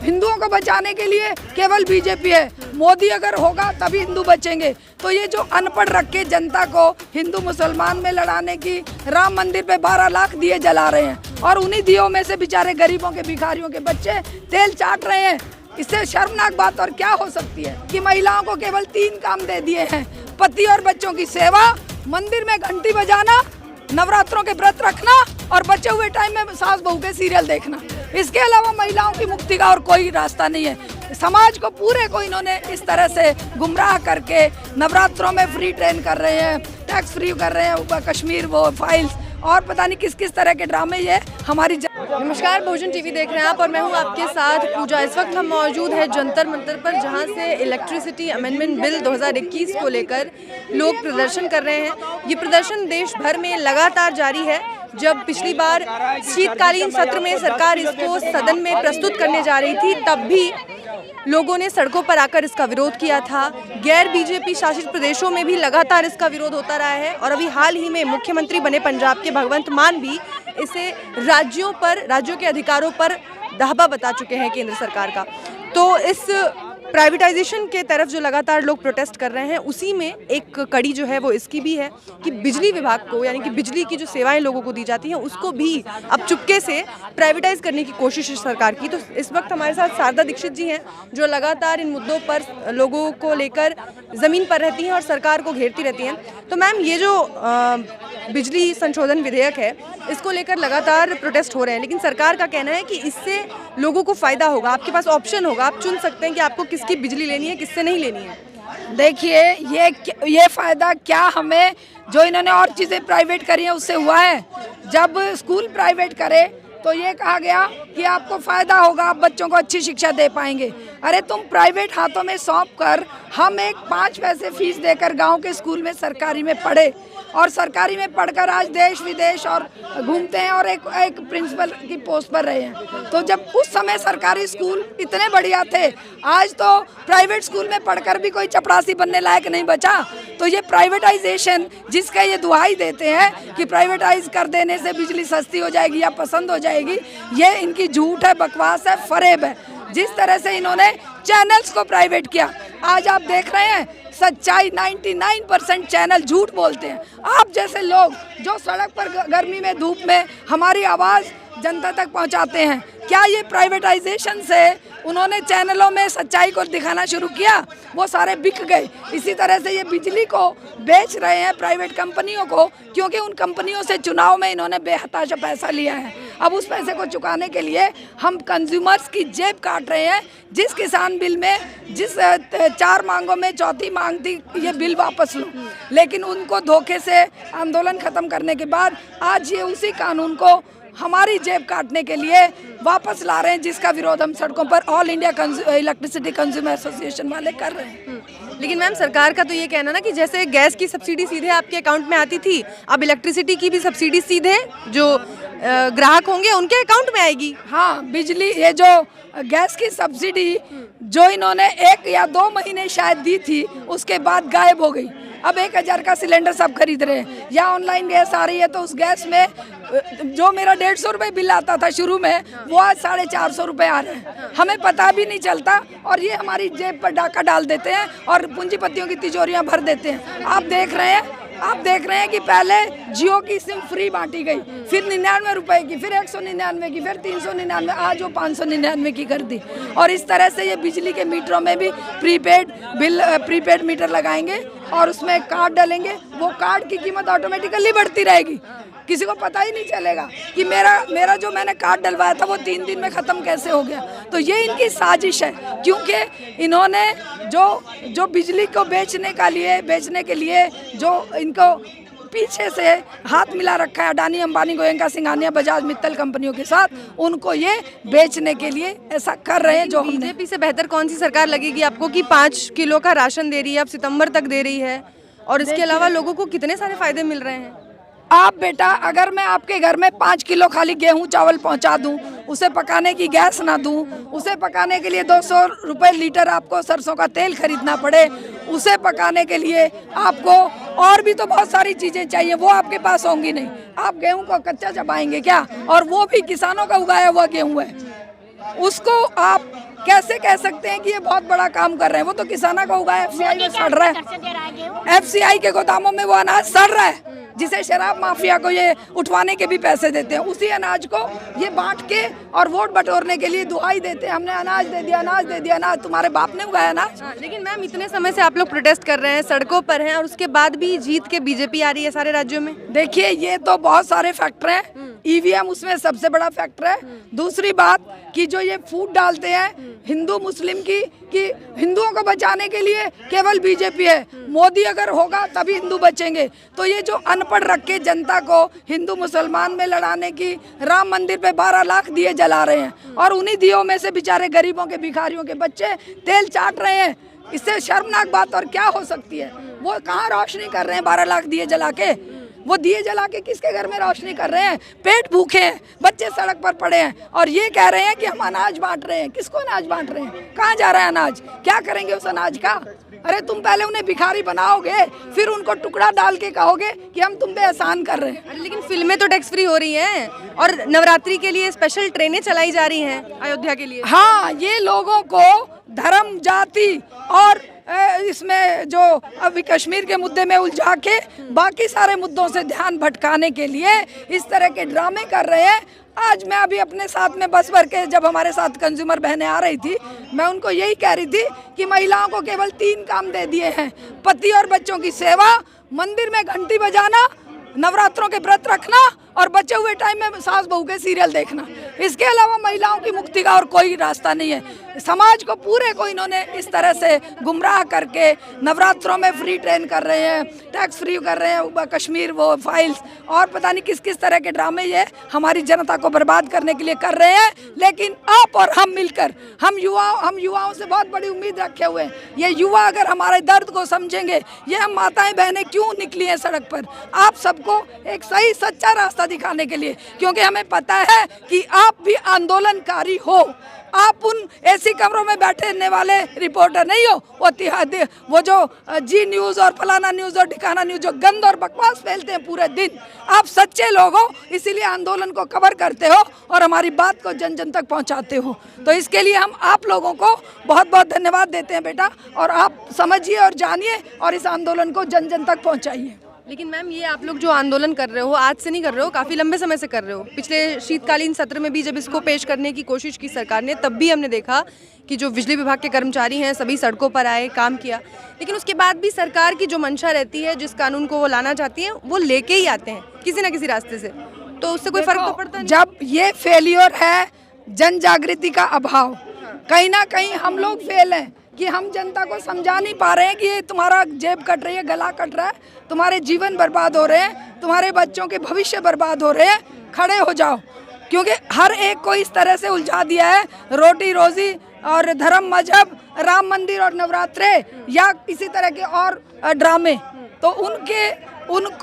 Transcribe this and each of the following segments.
हिंदुओं को बचाने के लिए केवल बीजेपी है, मोदी अगर होगा तभी हिंदू बचेंगे। तो ये जो अनपढ़ रख के जनता को हिंदू मुसलमान में लड़ाने की, राम मंदिर पे 12 लाख दिए जला रहे हैं और उन्हीं दियों में से बेचारे गरीबों के, भिखारियों के बच्चे तेल चाट रहे हैं। इससे शर्मनाक बात और क्या हो सकती है कि महिलाओं को केवल 3 काम दे दिए हैं, पति और बच्चों की सेवा, मंदिर में घंटी बजाना, नवरात्रों के व्रत रखना और बचे हुए टाइम में सास बहू के सीरियल देखना। इसके अलावा महिलाओं की मुक्ति का और कोई रास्ता नहीं है। समाज को पूरे को इन्होंने इस तरह से गुमराह करके नवरात्रों में फ्री ट्रेन कर रहे हैं, टैक्स फ्री कर रहे हैं, कश्मीर वो फाइल्स और पता नहीं किस किस तरह के ड्रामे ये हमारी। नमस्कार, बहुजन टीवी देख रहे हैं आप और मैं हूं आपके साथ पूजा। इस वक्त हम मौजूद हैं जंतर मंतर पर, जहां से इलेक्ट्रिसिटी अमेंडमेंट बिल 2021 को लेकर लोग प्रदर्शन कर रहे हैं। ये प्रदर्शन देश भर में लगातार जारी है। जब पिछली बार शीतकालीन सत्र में सरकार इसको सदन में प्रस्तुत करने जा रही थी, तब भी लोगों ने सड़कों पर आकर इसका विरोध किया था। गैर बीजेपी शासित प्रदेशों में भी लगातार इसका विरोध होता रहा है और अभी हाल ही में मुख्यमंत्री बने पंजाब के भगवंत मान भी इसे राज्यों के अधिकारों पर दावा बता चुके हैं केंद्र सरकार का। तो इस प्राइवेटाइजेशन के तरफ जो लगातार लोग प्रोटेस्ट कर रहे हैं, उसी में एक कड़ी जो है वो इसकी भी है कि बिजली विभाग को, यानी कि बिजली की जो सेवाएं लोगों को दी जाती हैं, उसको भी अब चुपके से प्राइवेटाइज करने की कोशिश है सरकार की। तो इस वक्त हमारे साथ शारदा दीक्षित जी हैं, जो लगातार इन मुद्दों पर लोगों को लेकर ज़मीन पर रहती हैं और सरकार को घेरती रहती हैं। तो मैम, ये जो बिजली संशोधन विधेयक है, इसको लेकर लगातार प्रोटेस्ट हो रहे हैं, लेकिन सरकार का कहना है कि इससे लोगों को फ़ायदा होगा, आपके पास ऑप्शन होगा, आप चुन सकते हैं कि आपको किसकी बिजली लेनी है, किससे नहीं लेनी है। देखिए, ये फ़ायदा क्या हमें, जो इन्होंने और चीज़ें प्राइवेट करी हैं उससे हुआ है। जब स्कूल प्राइवेट करे तो ये कहा गया कि आपको फ़ायदा होगा, आप बच्चों को अच्छी शिक्षा दे पाएंगे। अरे तुम प्राइवेट हाथों में सौंप कर हम एक 5 पैसे फीस देकर गांव के स्कूल में सरकारी में पढ़े और सरकारी में पढ़कर आज देश विदेश और घूमते हैं और एक प्रिंसिपल की पोस्ट पर रहे हैं। तो जब उस समय सरकारी स्कूल इतने बढ़िया थे, आज तो प्राइवेट स्कूल में पढ़कर भी कोई चपरासी बनने लायक नहीं बचा। तो ये प्राइवेटाइजेशन, जिसका ये दुहाई देते हैं कि प्राइवेटाइज कर देने से बिजली सस्ती हो जाएगी या पसंद हो जाएगी, ये इनकी झूठ है, बकवास है, फरेब है। जिस तरह से इन्होंने चैनल्स को प्राइवेट किया, आज आप देख रहे हैं सच्चाई 99% चैनल झूठ बोलते हैं। आप जैसे लोग जो सड़क पर गर्मी में, धूप में हमारी आवाज़ जनता तक पहुंचाते हैं, क्या ये प्राइवेटाइजेशन से उन्होंने चैनलों में सच्चाई को दिखाना शुरू किया? वो सारे बिक गए। इसी तरह से ये बिजली को बेच रहे हैं प्राइवेट कंपनियों को, क्योंकि उन कंपनियों से चुनाव में इन्होंने बेहताशा पैसा लिया है। अब उस पैसे को चुकाने के लिए हम कंज्यूमर्स की जेब काट रहे हैं। जिस किसान बिल में जिस 4 मांगों में चौथी मांग थी ये बिल वापस लो, लेकिन उनको धोखे से आंदोलन ख़त्म करने के बाद आज ये उसी कानून को हमारी जेब काटने के लिए वापस ला रहे हैं, जिसका विरोध हम सड़कों पर all India electricity consumer association वाले कर रहे हैं। लेकिन मैम, सरकार का तो ये कहना ना कि जैसे गैस की सब्सिडी सीधे आपके अकाउंट में आती थी, अब इलेक्ट्रिसिटी की भी सब्सिडी सीधे जो ग्राहक होंगे उनके अकाउंट में आएगी। हाँ, बिजली, ये जो गैस की सब्सिडी जो इन्होंने 1 या 2 महीने शायद दी थी, उसके बाद गायब हो गई। अब 1000 का सिलेंडर सब खरीद रहे हैं, या ऑनलाइन गैस आ रही है, तो उस गैस में जो मेरा 150 रुपये बिल आता था शुरू में, वो आज 450 रुपये आ रहे हैं। हमें पता भी नहीं चलता और ये हमारी जेब पर डाका डाल देते हैं और पूंजीपतियों की तिजोरियां भर देते हैं। आप देख रहे हैं कि पहले जियो की सिम फ्री बांटी गई, फिर 99 रुपए की, फिर 199 की, फिर 399, आज वो 599 की कर दी। और इस तरह से ये बिजली के मीटरों में भी प्रीपेड मीटर लगाएंगे और उसमें कार्ड डालेंगे। वो कार्ड की कीमत ऑटोमेटिकली बढ़ती रहेगी, किसी को पता ही नहीं चलेगा कि मेरा जो मैंने कार्ड डलवाया था वो 3 दिन में ख़त्म कैसे हो गया। तो ये इनकी साजिश है, क्योंकि इन्होंने जो बिजली को बेचने के लिए जो इनको पीछे से हाथ मिला रखा है अडानी, अंबानी, गोयनका, सिंघानिया, बजाज, मित्तल कंपनियों के साथ, उनको ये बेचने के लिए ऐसा कर रहे हैं। जो बीजेपी से बेहतर कौन सी सरकार लगेगी आपको कि 5 किलो का राशन दे रही है, अब सितंबर तक दे रही है, और इसके अलावा लोगों को कितने सारे फायदे मिल रहे हैं? आप बेटा, अगर मैं आपके घर में 5 किलो खाली गेहूं चावल पहुंचा दूं, उसे पकाने की गैस ना दूं, उसे पकाने के लिए 200 रुपये लीटर आपको सरसों का तेल खरीदना पड़े, उसे पकाने के लिए आपको और भी तो बहुत सारी चीज़ें चाहिए, वो आपके पास होंगी नहीं। आप गेहूं को कच्चा चबाएंगे क्या? और वो भी किसानों का उगाया हुआ गेहूं है, उसको आप कैसे कह सकते हैं कि ये बहुत बड़ा काम कर रहे हैं? वो तो किसानों का उगाया एफसीआई में सड़ रहा है, एफसीआई के गोदामों में वो अनाज सड़ रहा है, जिसे शराब माफिया को ये उठवाने के भी पैसे देते हैं। उसी अनाज को ये बांट के और वोट बटोरने के लिए दुहाई देते हैं, हमने अनाज दे दिया, अनाज दे दिया, अनाज तुम्हारे बाप ने उगाया अनाज। लेकिन मैम इतने समय से आप लोग प्रोटेस्ट कर रहे हैं, सड़कों पर हैं, और उसके बाद भी जीत के बीजेपी आ रही है सारे राज्यों में। देखिए ये तो बहुत सारे फैक्टर हैं, ईवीएम उसमें सबसे बड़ा फैक्टर है। दूसरी बात कि जो ये फूट डालते हैं हिंदू मुस्लिम की, कि हिंदुओं को बचाने के लिए केवल बीजेपी है, मोदी अगर होगा तभी हिंदू बचेंगे। तो ये जो अनपढ़ रख के जनता को हिंदू मुसलमान में लड़ाने की, राम मंदिर पे 12 लाख दिए जला रहे हैं और उन्हीं दियों में से बेचारे गरीबों के, भिखारियों के बच्चे तेल चाट रहे हैं। इससे शर्मनाक बात और क्या हो सकती है? वो कहाँ रोशनी कर रहे हैं 12 लाख दिए जला के? वो दिए जला के किसके घर में रोशनी कर रहे हैं? पेट भूखे हैं, बच्चे सड़क पर पड़े हैं और ये कह रहे हैं कि हम अनाज बांट रहे हैं। किसको अनाज बांट रहे हैं? कहाँ जा रहा है अनाज? क्या करेंगे उस अनाज का? अरे तुम पहले उन्हें भिखारी बनाओगे, फिर उनको टुकड़ा डाल के कहोगे कि हम तुम पे एहसान कर रहे हैं। लेकिन फिल्में तो टैक्स फ्री हो रही हैं और नवरात्रि के लिए स्पेशल ट्रेनें चलाई जा रही हैं अयोध्या के लिए। हाँ, ये लोगों को धर्म, जाति और इसमें जो अभी कश्मीर के मुद्दे में उलझा के बाकी सारे मुद्दों से ध्यान भटकाने के लिए इस तरह के ड्रामे कर रहे हैं। आज मैं अभी अपने साथ में बस भर के, जब हमारे साथ कंज्यूमर बहनें आ रही थी, मैं उनको यही कह रही थी कि महिलाओं को केवल 3 काम दे दिए हैं: पति और बच्चों की सेवा, मंदिर में घंटी बजाना, नवरात्रों के व्रत रखना और बचे हुए टाइम में सास बहू के सीरियल देखना। इसके अलावा महिलाओं की मुक्ति का और कोई रास्ता नहीं है। समाज को पूरे को इन्होंने इस तरह से गुमराह करके नवरात्रों में फ्री ट्रेन कर रहे हैं, टैक्स फ्री कर रहे हैं, कश्मीर वो फाइल्स और पता नहीं किस किस तरह के ड्रामे ये हमारी जनता को बर्बाद करने के लिए कर रहे हैं। लेकिन आप और हम मिलकर, हम युवाओं से बहुत बड़ी उम्मीद रखे हुए हैं। ये युवा अगर हमारे दर्द को समझेंगे, ये हम माताएं बहनें क्यों निकली हैं सड़क पर, आप सबको एक सही सच्चा रास्ता दिखाने के लिए, क्योंकि हमें पता है कि आप भी आंदोलनकारी हो। आप उन ऐसी कमरों में बैठने वाले रिपोर्टर नहीं हो, वो जो जी न्यूज़ और फलाना न्यूज़ और ठिकाना न्यूज़ जो गंद और बकवास फैलते हैं पूरे दिन। आप सच्चे लोग हो, इसीलिए आंदोलन को कवर करते हो और हमारी बात को जन जन तक पहुंचाते हो। तो इसके लिए हम आप लोगों को बहुत बहुत धन्यवाद देते हैं बेटा, और आप समझिए और जानिए और इस आंदोलन को जन जन तक पहुँचाइए। लेकिन मैम ये आप लोग जो आंदोलन कर रहे हो, आज से नहीं कर रहे हो, काफ़ी लंबे समय से कर रहे हो। पिछले शीतकालीन सत्र में भी जब इसको पेश करने की कोशिश की सरकार ने, तब भी हमने देखा कि जो बिजली विभाग के कर्मचारी हैं सभी सड़कों पर आए, काम किया। लेकिन उसके बाद भी सरकार की जो मंशा रहती है, जिस कानून को वो लाना चाहती है, वो लेके ही आते हैं किसी न किसी रास्ते से। तो उससे कोई फर्क तो पड़ता नहीं। जब ये फेलियर है जन जागृति का अभाव, कहीं ना कहीं हम लोग फेल हैं कि हम जनता को समझा नहीं पा रहे हैं कि ये तुम्हारा जेब कट रही है, गला कट रहा है, तुम्हारे जीवन बर्बाद हो रहे हैं, तुम्हारे बच्चों के भविष्य बर्बाद हो रहे हैं, खड़े हो जाओ। क्योंकि हर एक को इस तरह से उलझा दिया है, रोटी रोजी और धर्म मजहब, राम मंदिर और नवरात्रे या इसी तरह के और ड्रामे। तो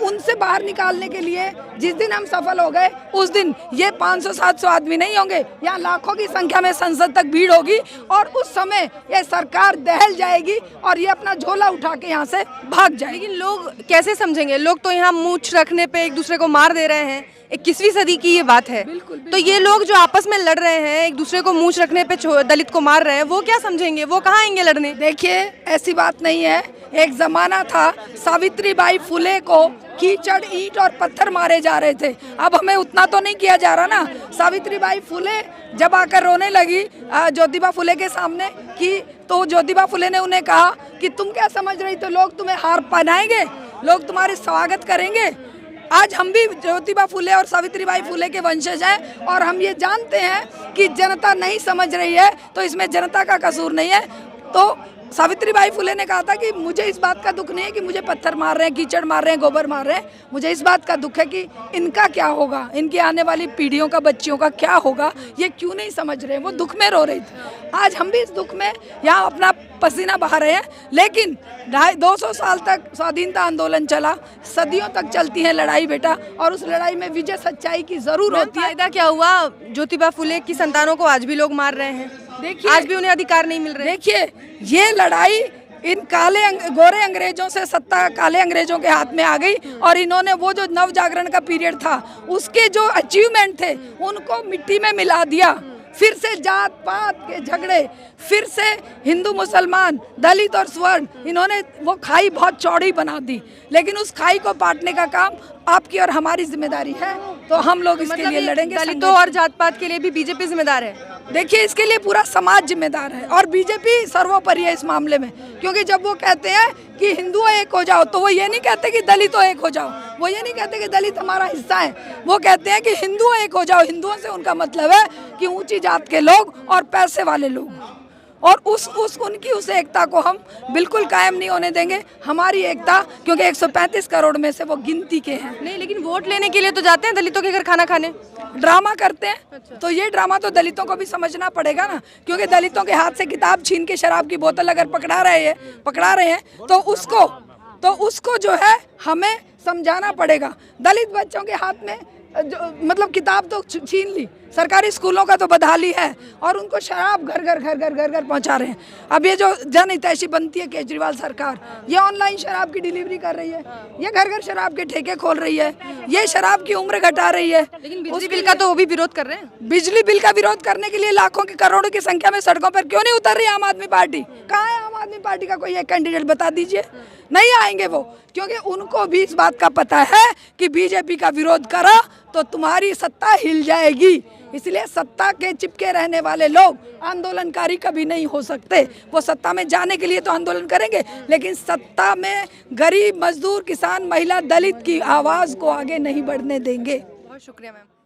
उनसे बाहर निकालने के लिए जिस दिन हम सफल हो गए, उस दिन ये 500-700 आदमी नहीं होंगे, यहाँ लाखों की संख्या में संसद तक भीड़ होगी और उस समय ये सरकार दहल जाएगी और ये अपना झोला उठा के यहाँ से भाग जाएगी। लेकिन लोग कैसे समझेंगे? लोग तो यहाँ मूंछ रखने पे एक दूसरे को मार दे रहे हैं। 21वीं सदी की ये बात है। तो ये लोग जो आपस में लड़ रहे हैं, एक दूसरे को मूंछ रखने पे दलित को मार रहे हैं, वो क्या समझेंगे? वो कहाँ आएंगे लड़ने? देखिए ऐसी बात नहीं है। एक जमाना था, सावित्रीबाई फुले को कीचड़, ईंट और पत्थर मारे जा रहे थे। अब हमें उतना तो नहीं किया जा रहा ना। सावित्रीबाई फुले जब आकर रोने लगी ज्योतिबा फुले के सामने कि, तो ज्योतिबा फुले ने उन्हें कहा कि तुम क्या समझ रही, तो लोग तुम्हें हार पहनाएंगे, लोग तुम्हारे स्वागत करेंगे। आज हम भी ज्योतिबा फुले और सावित्रीबाई फुले के वंशज हैं और हम ये जानते हैं कि जनता नहीं समझ रही है, तो इसमें जनता का कसूर नहीं है। तो सावित्रीबाई फुले ने कहा था कि मुझे इस बात का दुख नहीं है कि मुझे पत्थर मार रहे हैं, कीचड़ मार रहे हैं, गोबर मार रहे हैं, मुझे इस बात का दुख है कि इनका क्या होगा, इनकी आने वाली पीढ़ियों का, बच्चियों का क्या होगा, ये क्यों नहीं समझ रहे हैं। वो दुख में रो रही थी। आज हम भी इस दुख में यहाँ अपना पसीना बहा रहे हैं। लेकिन 250 साल तक स्वाधीनता आंदोलन चला, सदियों तक चलती है लड़ाई बेटा, और उस लड़ाई में विजय सच्चाई की जरूर होती है। फायदा क्या हुआ? ज्योतिबा फुले की संतानों को आज भी लोग मार रहे हैं, देखिए आज भी उन्हें अधिकार नहीं मिल रहे। देखिए ये लड़ाई इन गोरे अंग्रेजों से, सत्ता काले अंग्रेजों के हाथ में आ गई और इन्होंने वो जो नव जागरण का पीरियड था, उसके जो अचीवमेंट थे उनको मिट्टी में मिला दिया। फिर से जात पात के झगड़े, फिर से हिंदू मुसलमान, दलित और स्वर्ण, इन्होंने वो खाई बहुत चौड़ी बना दी। लेकिन उस खाई को पाटने का काम आपकी और हमारी जिम्मेदारी है, तो हम लोग इसके लिए लड़ेंगे। दलितों और जात पात के लिए भी बीजेपी जिम्मेदार है। देखिए, इसके लिए पूरा समाज जिम्मेदार है और बीजेपी सर्वोपरि है इस मामले में, क्योंकि जब वो कहते हैं कि हिंदू एक हो जाओ, तो वो ये नहीं कहते कि दलितों एक हो जाओ, वो ये नहीं कहते कि दलित हमारा हिस्सा है, वो कहते हैं कि हिंदू एक हो जाओ। हिंदुओं से उनका मतलब है कि ऊंची जात के लोग और पैसे वाले लोग, और उस एकता को हम बिल्कुल कायम नहीं होने देंगे। हमारी एकता, क्योंकि 135 करोड़ में से वो गिनती के हैं। नहीं, लेकिन वोट लेने के लिए तो जाते हैं दलितों के घर खाना खाने, ड्रामा करते हैं। तो ये ड्रामा तो दलितों को भी समझना पड़ेगा ना, क्योंकि दलितों के हाथ से किताब छीन के शराब की बोतल अगर पकड़ा रहे हैं तो उसको जो है हमें समझाना पड़ेगा। दलित बच्चों के हाथ में मतलब किताब तो छीन ली, सरकारी स्कूलों का तो बदहाली है, और उनको शराब घर घर पहुंचा रहे हैं। अब ये जो जन हितैषी बनती है केजरीवाल सरकार, ये ऑनलाइन शराब की डिलीवरी कर रही है, ये घर घर शराब के ठेके खोल रही है, ये शराब की उम्र घटा रही है। लेकिन बिजली बिल का तो वो भी विरोध कर रहे हैं। बिजली बिल का विरोध करने के लिए लाखों की करोड़ों की संख्या में सड़कों पर क्यों नहीं उतर रही आम आदमी पार्टी? कहाँ है आम आदमी पार्टी का कोई एक कैंडिडेट, बता दीजिए। नहीं आएंगे वो, क्योंकि उनको भी इस बात का पता है कि बीजेपी का विरोध करा तो तुम्हारी सत्ता हिल जाएगी। इसलिए सत्ता के चिपके रहने वाले लोग आंदोलनकारी कभी नहीं हो सकते। वो सत्ता में जाने के लिए तो आंदोलन करेंगे, लेकिन सत्ता में गरीब, मजदूर, किसान, महिला, दलित की आवाज़ को आगे नहीं बढ़ने देंगे। बहुत शुक्रिया मैम।